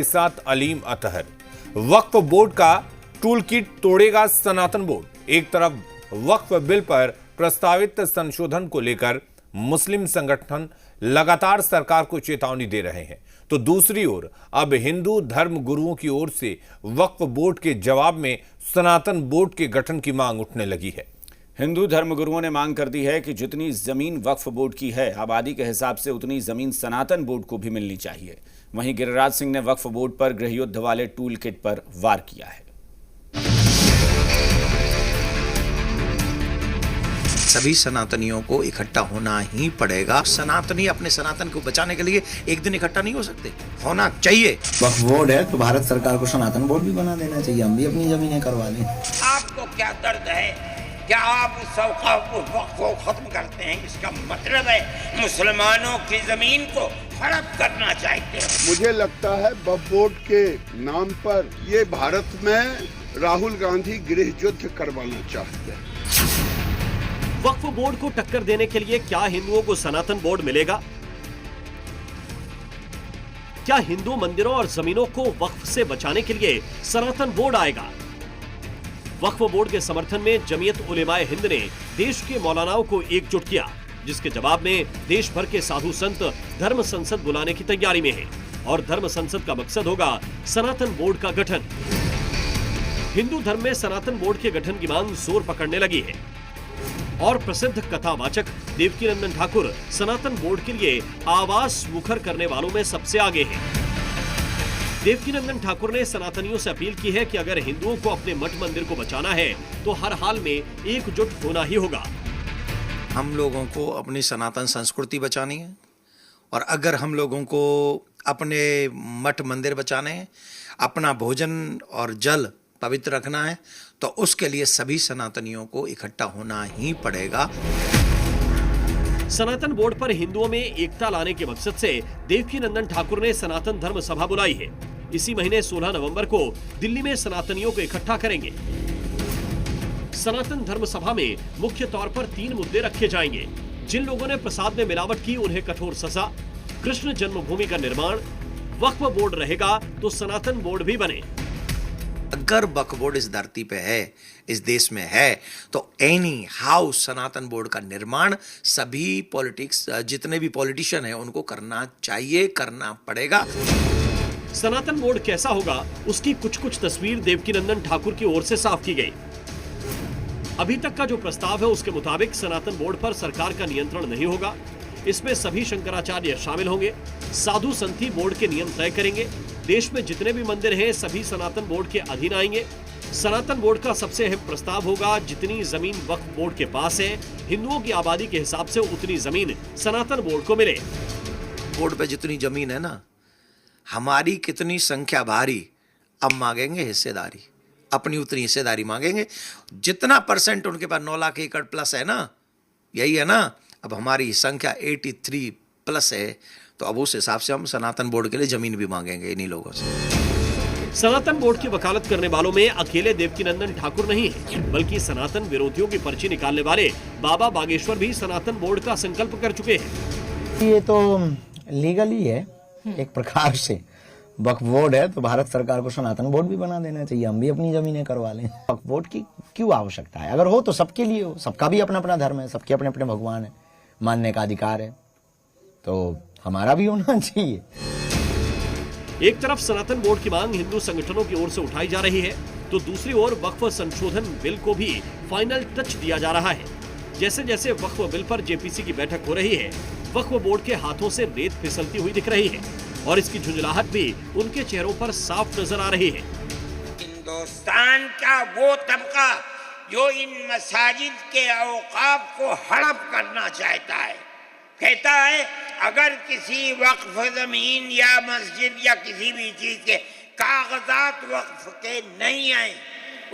के साथ अलीम अतहर। वक्फ बोर्ड का टूल किट तोड़ेगा सनातन बोर्ड। एक तरफ वक्फ बिल पर प्रस्तावित संशोधन को लेकर मुस्लिम संगठन लगातार सरकार को चेतावनी दे रहे हैं, तो दूसरी ओर अब हिंदू धर्म गुरुओं की ओर से वक्फ बोर्ड के जवाब में सनातन बोर्ड के गठन की मांग उठने लगी है। हिंदू धर्म गुरुओं ने मांग कर दी है कि जितनी जमीन वक्फ बोर्ड की है, आबादी के हिसाब से उतनी जमीन सनातन बोर्ड को भी मिलनी चाहिए। वहीं गिरिराज सिंह ने वक्फ बोर्ड पर गृहयुद्ध वाले टूल किट पर वार किया है। सभी सनातनियों को इकट्ठा होना ही पड़ेगा। सनातनी अपने सनातन को बचाने के लिए एक दिन इकट्ठा नहीं हो सकते, होना चाहिए। वक्फ बोर्ड है तो भारत सरकार को सनातन बोर्ड भी बना देना चाहिए। हम भी अपनी जमीनें करवा लें। आपको क्या दर्द है? क्या आप उस वक्फ को खत्म करते हैं? इसका मतलब है मुसलमानों की जमीन को हड़प करना चाहते हैं। मुझे लगता है वक्फ बोर्ड के नाम पर ये भारत में राहुल गांधी गृह युद्ध करवाना चाहते हैं। वक्फ बोर्ड को टक्कर देने के लिए क्या हिंदुओं को सनातन बोर्ड मिलेगा? क्या हिंदू मंदिरों और जमीनों को वक्फ से बचाने के लिए सनातन बोर्ड आएगा? वक्फ बोर्ड के समर्थन में जमीयत उलेमाए हिंद ने देश के मौलानाओं को एकजुट किया, जिसके जवाब में देश भर के साधु संत धर्म संसद बुलाने की तैयारी में हैं और धर्म संसद का मकसद होगा सनातन बोर्ड का गठन। हिंदू धर्म में सनातन बोर्ड के गठन की मांग जोर पकड़ने लगी है और प्रसिद्ध कथावाचक देवकीनंदन ठाकुर सनातन बोर्ड के लिए आवाज मुखर करने वालों में सबसे आगे हैं। देवकीनंदन ठाकुर ने सनातनियों से अपील की है कि अगर हिंदुओं को अपने मठ मंदिर को बचाना है तो हर हाल में एकजुट होना ही होगा। हम लोगों को अपनी सनातन संस्कृति बचानी है और अगर हम लोगों को अपने मठ मंदिर बचाने हैं, अपना भोजन और जल पवित्र रखना है, तो उसके लिए सभी सनातनियों को इकट्ठा होना ही पड़ेगा। सनातन बोर्ड पर हिंदुओं में एकता लाने के मकसद से देवकीनंदन ठाकुर ने सनातन धर्म सभा बुलाई है। इसी महीने 16 नवंबर को दिल्ली में सनातनियों को इकट्ठा करेंगे। सनातन धर्म सभा में मुख्य तौर पर 3 मुद्दे रखे जाएंगे। जिन लोगों ने प्रसाद में मिलावट की उन्हें कठोर सजा, कृष्ण जन्मभूमि का निर्माण, वक्फ बोर्ड रहेगा तो सनातन बोर्ड भी बने। अगर वक्फ बोर्ड इस धरती पे है, इस देश में है, तो एनी हाउ सनातन बोर्ड का निर्माण सभी जितने भी पॉलिटिशियन हैं उनको करना चाहिए, करना पड़ेगा। सनातन बोर्ड कैसा होगा उसकी कुछ तस्वीर देवकीनंदन ठाकुर की ओर से साफ की गई। अभी तक का जो प्रस्ताव है उसके मुताबिक सनातन बोर्ड पर सरकार का नियंत्रण नहीं होगा। इसमें सभी शंकराचार्य शामिल होंगे। साधु संत ही बोर्ड के नियम तय करेंगे। देश में जितने भी मंदिर हैं सभी सनातन बोर्ड के अधीन आएंगे। सनातन बोर्ड का सबसे अहम प्रस्ताव होगा जितनी जमीन वक्फ बोर्ड के पास है, हिंदुओं की आबादी के हिसाब से उतनी जमीन सनातन बोर्ड को मिले। बोर्ड पे जितनी जमीन है ना, हमारी कितनी संख्या भारी, अब मांगेंगे हिस्सेदारी, अपनी उतनी हिस्सेदारी मांगेंगे। जितना परसेंट उनके पास 9 लाख एकड़ प्लस है ना, यही है ना, अब हमारी संख्या 83 प्लस है, तो अब उस हिसाब से हम सनातन बोर्ड के लिए जमीन भी मांगेंगे इन्हीं लोगों से। सनातन बोर्ड की वकालत करने वालों में अकेले देवकीनंदन ठाकुर नहीं है, बल्कि सनातन विरोधियों की पर्ची निकालने वाले बाबा बागेश्वर भी सनातन बोर्ड का संकल्प कर चुके हैं। ये तो लीगल ही है एक प्रकार से। वक्फ बोर्ड है तो भारत सरकार को सनातन बोर्ड भी बना देना चाहिए। हम भी अपनी जमीनें करवा लें। वक्फ बोर्ड की क्यों आवश्यकता है? अगर हो तो सबके लिए हो। सबका भी अपना अपना धर्म है, सबके अपने अपने भगवान है, मानने का अधिकार है, तो हमारा भी होना चाहिए। एक तरफ सनातन बोर्ड की मांग हिंदू संगठनों की ओर से उठाई जा रही है, तो दूसरी ओर वक्फ संशोधन बिल को भी फाइनल टच दिया जा रहा है। जैसे जैसे वक्फ बिल पर जेपीसी की बैठक हो रही है, वक्फ बोर्ड के हाथों से रेत फिसलती हुई दिख रही है और इसकी झुंझलाहट भी उनके चेहरों पर साफ नजर आ रही है। हिंदुस्तान का वो तबका जो इन मसाजिद के औकाफ को हड़प करना चाहता है, कहता है अगर किसी वक्फ जमीन या मस्जिद या किसी भी चीज के कागजात वक्फ के नहीं आए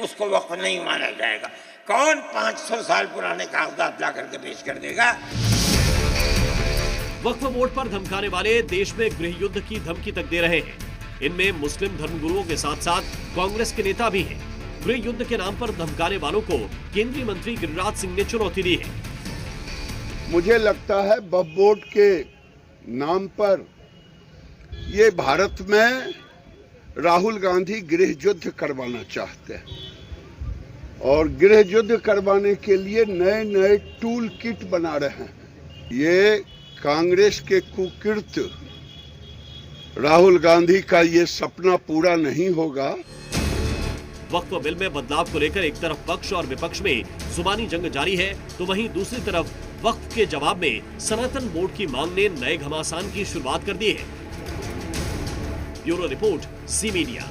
उसको वक्फ नहीं माना जाएगा। कौन 500 साल पुराने कागजात ला करके पेश कर देगा? वक्फ बोर्ड पर धमकाने वाले देश में गृह युद्ध की धमकी तक दे रहे हैं। इनमें मुस्लिम धर्मगुरुओं के साथ साथ कांग्रेस के नेता भी हैं। गृह युद्ध के नाम पर धमकाने वालों को केंद्रीय मंत्री गिरिराज सिंह ने चुनौती दी है। मुझे लगता है वक्फ बोर्ड के नाम पर ये भारत में राहुल गांधी गृह युद्ध करवाना चाहते हैं और गृह युद्ध करवाने के लिए नए नए टूल किट बना रहे हैं। ये कांग्रेस के कुकृत्य राहुल गांधी का ये सपना पूरा नहीं होगा। वक्फ बिल में बदलाव को लेकर एक तरफ पक्ष और विपक्ष में जुबानी जंग जारी है, तो वहीं दूसरी तरफ वक्फ के जवाब में सनातन बोर्ड की मांग ने नए घमासान की शुरुआत कर दी है। Bureau report, C media.